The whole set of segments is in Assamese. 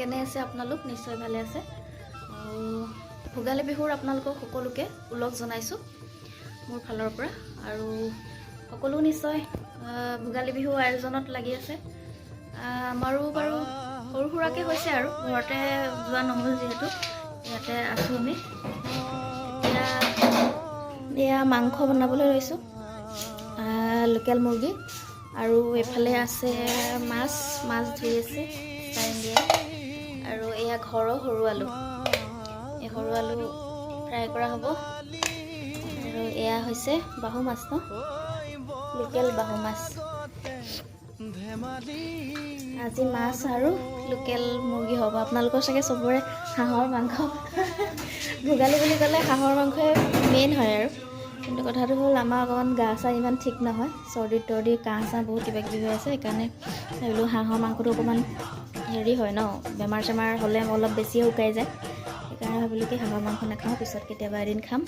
কেনে আছে আপোনালোক নিশ্চয় ভালে আছে ভোগালী বিহুৰ আপোনালোকক সকলোকে উলগ জনাইছো মোৰ ফালৰ পৰা আৰু সকলো নিশ্চয় ভোগালী বিহু আয়োজনত লাগি আছে আমাৰো বাৰু সৰু সুৰাকে হৈছে আৰু ঘৰতে যোৱা নহল যেহেতু ইয়াতে আছো আমি এয়া মাংস বনাবলৈ লৈছো লোকেল মুৰ্গী আৰু এফালে আছে মাছ ধুই আছে আৰু এয়া ঘৰৰ সৰু আলু ফ্ৰাই কৰা হ'ব আৰু এয়া হৈছে বাহু মাছ ন লোকেল বাহু মাছ আজি মাছ আৰু লোকেল মুৰ্গী হ'ব আপোনালোকৰ চাগে সবৰে হাঁহৰ মাংস ভোগালী বুলি ক'লে হাঁহৰ মাংসই মেইন হয় আৰু কিন্তু কথাটো হ'ল আমাৰ অকণমান গা চা ইমান ঠিক নহয় চৰ্দি কাহ চাহ বহুত কিবা কিবি হৈ আছে সেইকাৰণে ভাবিলোঁ হাঁহৰ মাংসটো অকণমান হেৰি হয় ন বেমাৰ চেমাৰ হ'লে অলপ বেছি শুকাই যায় সেইকাৰণে ভাবিলোঁ কি হাঁহৰ মাংস নাখাওঁ পিছত কেতিয়াবা এদিন খাম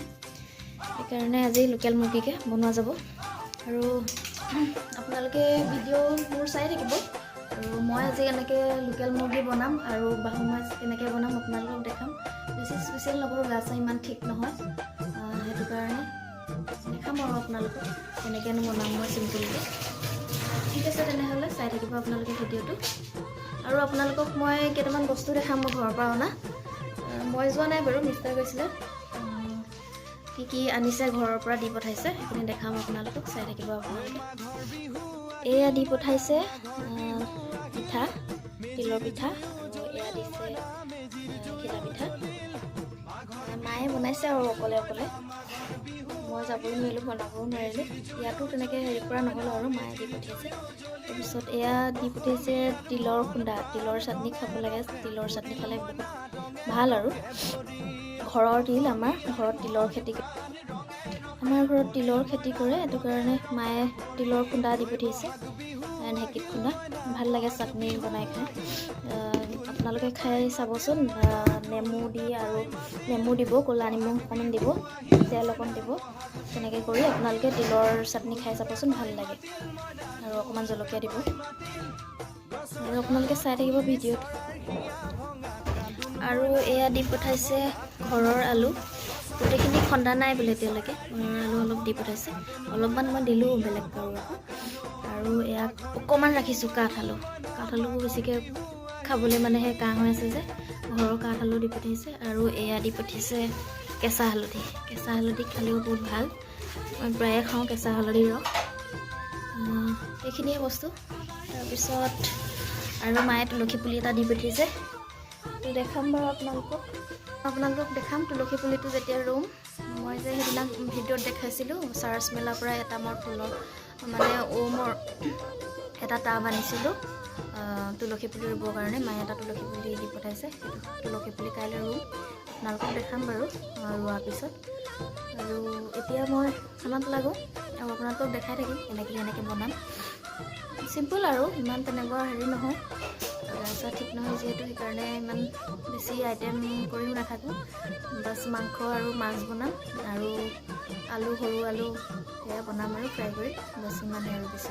সেইকাৰণে আজি লোকেল মুৰ্গীকে বনোৱা যাব আৰু আপোনালোকে ভিডিঅ' মোৰ চাই থাকিব আৰু মই আজি এনেকৈ লোকেল মুৰ্গী বনাম আৰু বাহু মাছ কেনেকৈ বনাম আপোনালোকক দেখাম বেছি স্পেচিয়েল নকৰোঁ গা চা ইমান ঠিক নহয় সেইটো কাৰণে দেখাম আৰু আপোনালোকক কেনেকৈনো বনাম মই চিম্পুলকৈ ঠিক আছে তেনেহ'লে চাই থাকিব আপোনালোকে ভিডিঅ'টো আৰু আপোনালোকক মই কেইটামান বস্তু দেখাম মই ঘৰৰ পৰা অনা মই যোৱা নাই বাৰু মিষ্টাৰ গৈছিলে কি আনিছে ঘৰৰ পৰা দি পঠাইছে সেইখিনি দেখাম আপোনালোকক চাই থাকিব আপোনালোকে এয়া দি পঠাইছে পিঠা তিলৰ পিঠা আৰু এয়া দিছে ঘিলা পিঠা মায়ে বনাইছে আৰু অকলে মই যাবই নোৱাৰিলোঁ বনাবও নোৱাৰিলোঁ ইয়াতো তেনেকৈ হেৰি কৰা নহ'ল আৰু মায়ে দি পঠিয়াইছে তাৰপিছত এয়া দি পঠিয়াইছে তিলৰ খুন্দা তিলৰ চাটনি খাব লাগে তিলৰ চাটনি খালে বহুত ভাল আৰু ঘৰৰ তিল আমাৰ ঘৰত তিলৰ খেতি কৰে সেইটো কাৰণে মায়ে তিলৰ খুন্দা দি পঠিয়াইছে ঢেঁকীত খুন্দা ভাল লাগে চাটনি বনাই খাই আপোনালোকে খাই চাবচোন নেমু দি আৰু নেমু দিব ক'লা নিমখ অকণমান দিব তেল অকণ দিব তেনেকৈ কৰি আপোনালোকে তিলৰ চাটনি খাই চাবচোন ভাল লাগে আৰু অকণমান জলকীয়া দিব আৰু আপোনালোকে চাই থাকিব ভিডিঅ'টো আৰু এয়া দি পঠাইছে ঘৰৰ আলু গোটেইখিনি খন্দা নাই বোলে এতিয়ালৈকে ঘৰৰ আলু অলপ দি পঠাইছে অলপমান মই দিলোঁ বেলেগ কৰোঁ আৰু এয়া অকণমান ৰাখিছোঁ কাঠআলু বেছিকৈ খাবলৈ মানে সেই কাহ হৈ আছে যে ঘৰৰ কাঠআলু দি পঠিয়াইছে আৰু এয়া দি পঠিয়াইছে কেঁচা হালধি খালেও বহুত ভাল মই প্ৰায়ে খাওঁ কেঁচা হালধিৰ ৰস এইখিনিয়ে বস্তু তাৰপিছত আৰু মায়ে তুলসী পুলি এটা দি পঠিয়াইছে দেখাম বাৰু আপোনালোকক দেখাম তুলসী পুলিটো যেতিয়া ৰুম মই যে সেইদিনা ভিডিঅ'ত দেখাইছিলোঁ চাৰ্চ মেলাৰ পৰা এটা মই ফুলৰ মানে ওমৰ এটা টাব আনিছিলোঁ তুলসী পুলি ৰুবৰ কাৰণে মায়ে এটা তুলসী পুলি দি পঠাইছে তুলসী পুলি কাইলৈ ৰুম আপোনালোকক দেখাম বাৰু ৰোৱাৰ পিছত আৰু এতিয়া মই খানাত লাগোঁ আৰু আপোনালোকক দেখাই থাকিম কেনেকৈ বনাম চিম্পুল আৰু ইমান তেনেকুৱা হেৰি নহয় গা ঠিক নহয় যিহেতু সেইকাৰণে ইমান বেছি আইটেম কৰিও নাথাকোঁ বাছ মাংস আৰু মাছ বনাম আৰু সৰু আলু সেয়া বনাম আৰু ফ্ৰাই কৰি বাছ ইমানে আৰু বেছি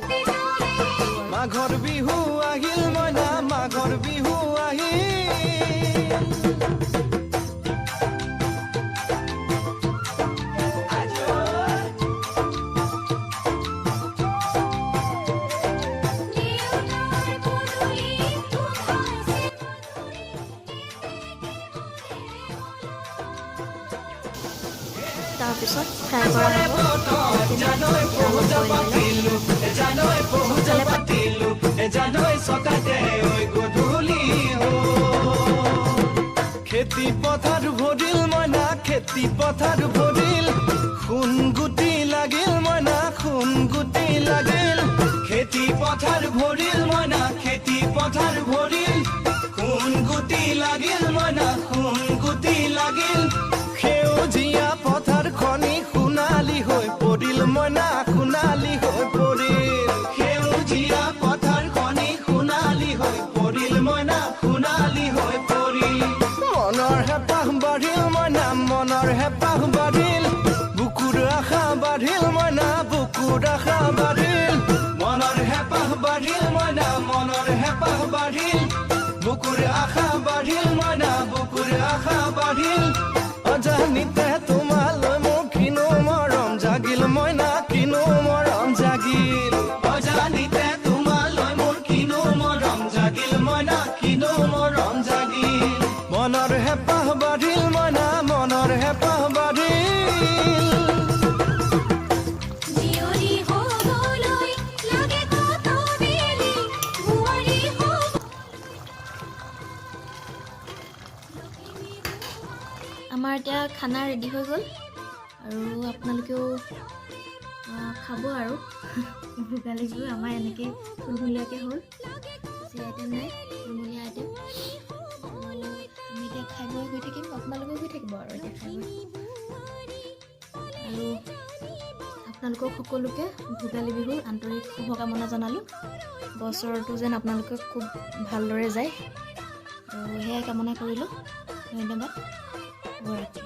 মাঘৰ বিহু আহিল মইনা মাঘৰ বিহু আহিল তাৰপিছত ফ্ৰাই কৰা হ'ব খেতি পথাৰ ভৰিল মইনা খেতি পথাৰ ভৰিল সোণ গুটি লাগিল মইনা সোণ গুটি লাগিল খেতি পথাৰ ভৰিল মইনা খেতি পথাৰ ভৰিল সোণ গুটি লাগিল মইনা সোণ গুটি লাগিল সেউজীয়া পথাৰ খনি সোণালী হৈ পৰিল মইনা সোণালী হৈ পৰিল সেউজীয়া পথাৰ খনি সোণালী হৈ পৰিল মইনা সোণালী হৈ পৰিল মনৰ হেঁপাহ বাঢ়িল মইনা মনৰ হেঁপাহ বাঢ়িল বুকুৰ আশা বাঢ়িল মইনা বুকুৰ আশা বাঢ়িল মনৰ হেঁপাহ বাঢ়িল মইনা মনৰ হেঁপাহ বাঢ়িল বুকুৰ আশা বাঢ়িল মইনা বুকুৰ আশা বাঢ়িল অজানিতে তোমালৈ মোৰ কিনো মৰম জাগিল মইনা কিনো মৰম জাগিল অজানিতে তোমালৈ মোৰ কিনো মৰম জাগিল মইনা কিনো মৰম জাগিল মনৰ হেঁপাহ বাঢ়িল মইনা মনৰ হেঁপাহ বাঢ়িল জিয়ৰী হ'বলৈ লাগে কত বেলি বোৱাৰী হ'ব আমাৰ এতিয়া খানা ৰেডি হৈ গ'ল আৰু আপোনালোকেও খাব আৰু ভোগালী বিহু আমাৰ এনেকৈ থুলমূলীয়াকৈ হ'ল বেছি আইটেম নাই থুলমূলীয়া আইটেম আৰু আমি এতিয়া খাই বৈ গৈ থাকিম আপোনালোকেও গৈ থাকিব আৰু এতিয়া খাই বৈ আৰু আপোনালোকক সকলোকে ভোগালী বিহুৰ আন্তৰিক শুভকামনা জনালোঁ বছৰটো যেন আপোনালোকে খুব ভালদৰে যায় আৰু সেয়াই কামনা কৰিলোঁ ধন্যবাদ শুভৰাত্ৰি